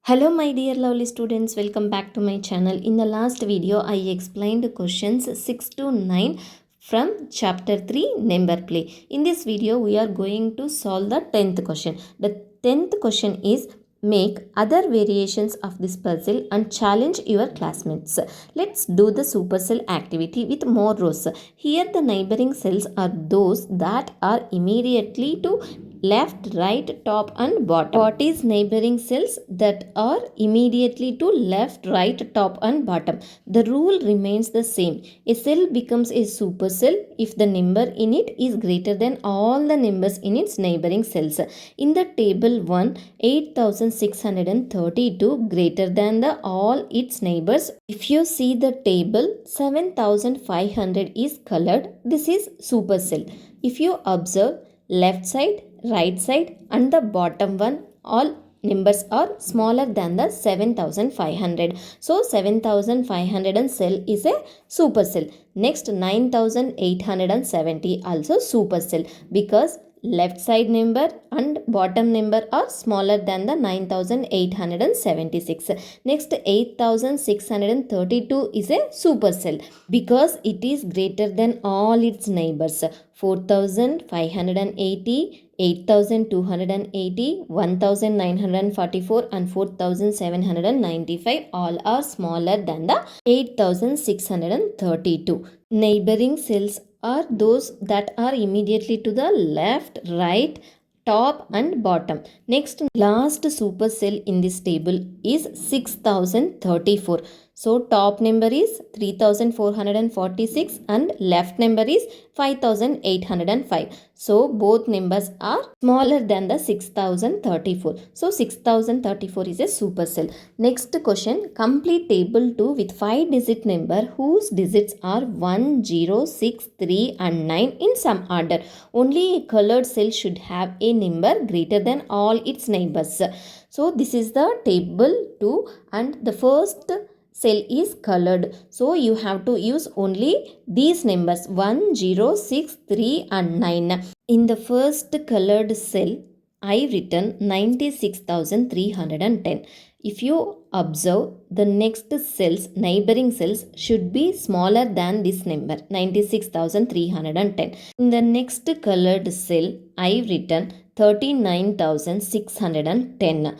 Hello my dear lovely students, welcome back to my channel. In the last video I explained questions 6 to 9 from chapter 3 Numberplay. In this video we are going to solve the 10th question. The 10th question is make other variations of this puzzle and challenge your classmates. Let's do the supercell activity with more rows. Here the neighboring cells are those that are immediately to left, right, top and bottom. What is neighboring cells that are immediately to left, right, top and bottom? The rule remains the same. A cell becomes a supercell if the number in it is greater than all the numbers in its neighboring cells. In the table 1, 8632 greater than the all its neighbors. If you see the table, 7500 is colored. This is supercell. If you observe left side, right side and the bottom one, all numbers are smaller than the 7500. So 7500 cell is a supercell. Next 9870 also supercell because left side number and bottom number are smaller than the 9876. Next 8632 is a supercell because it is greater than all its neighbors. 4580, 8280, 1944 and 4795 all are smaller than the 8632. Neighboring cells are those that are immediately to the left, right, top and bottom. Next, last supercell in this table is 6034. So top number is 3446 and left number is 5805. So both numbers are smaller than the 6034. So 6034 is a supercell. Next question, complete table 2 with 5-digit number whose digits are 1, 0, 6, 3 and 9 in some order. Only a colored cell should have a number greater than all its neighbors. So this is the table 2 and the first cell is colored. So you have to use only these numbers 1, 0, 6, 3 and 9. In the first colored cell, I written 96,310. If you observe, the next cells, neighboring cells should be smaller than this number 96,310. In the next colored cell, I written 39,610.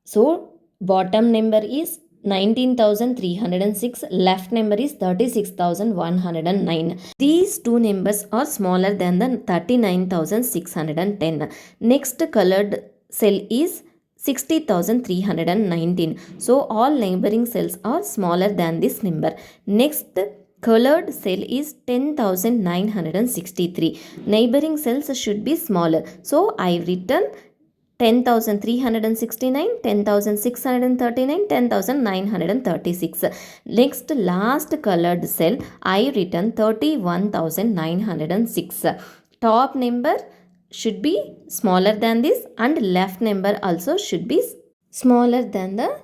So bottom number is 19,306, left number is 36,109. These two numbers are smaller than the 39,610. Next colored cell is 60,319. So all neighboring cells are smaller than this number. Next colored cell is 10,963. Neighboring cells should be smaller. So I written 10,369, 10,639, 10,936. Next last colored cell, I written 31,906. Top number should be smaller than this and left number also should be smaller than the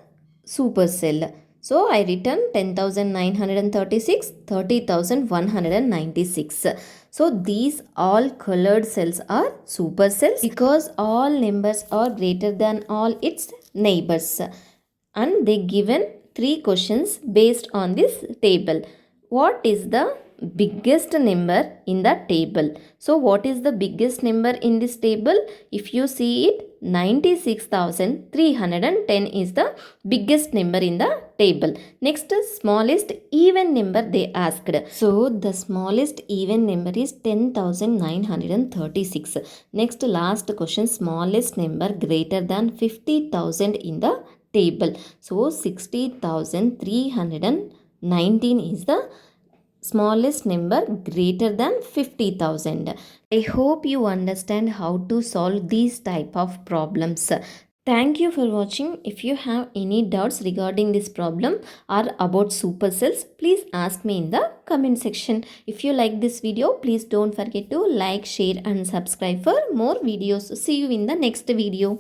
supercell. So I written 10,936, 30,196. So these all colored cells are supercells because all numbers are greater than all its neighbors. And they given 3 questions based on this table. What is the biggest number in the table? So what is the biggest number in this table? If you see it, 96,310 is the biggest number in the table. Next, smallest even number they asked. So the smallest even number is 10,936. Next, last question, smallest number greater than 50,000 in the table. So 60,319 is the smallest number greater than 50,000. I hope you understand how to solve these type of problems. Thank you for watching. If you have any doubts regarding this problem or about supercells, please ask me in the comment section. If you like this video, please don't forget to like, share and subscribe for more videos. See you in the next video.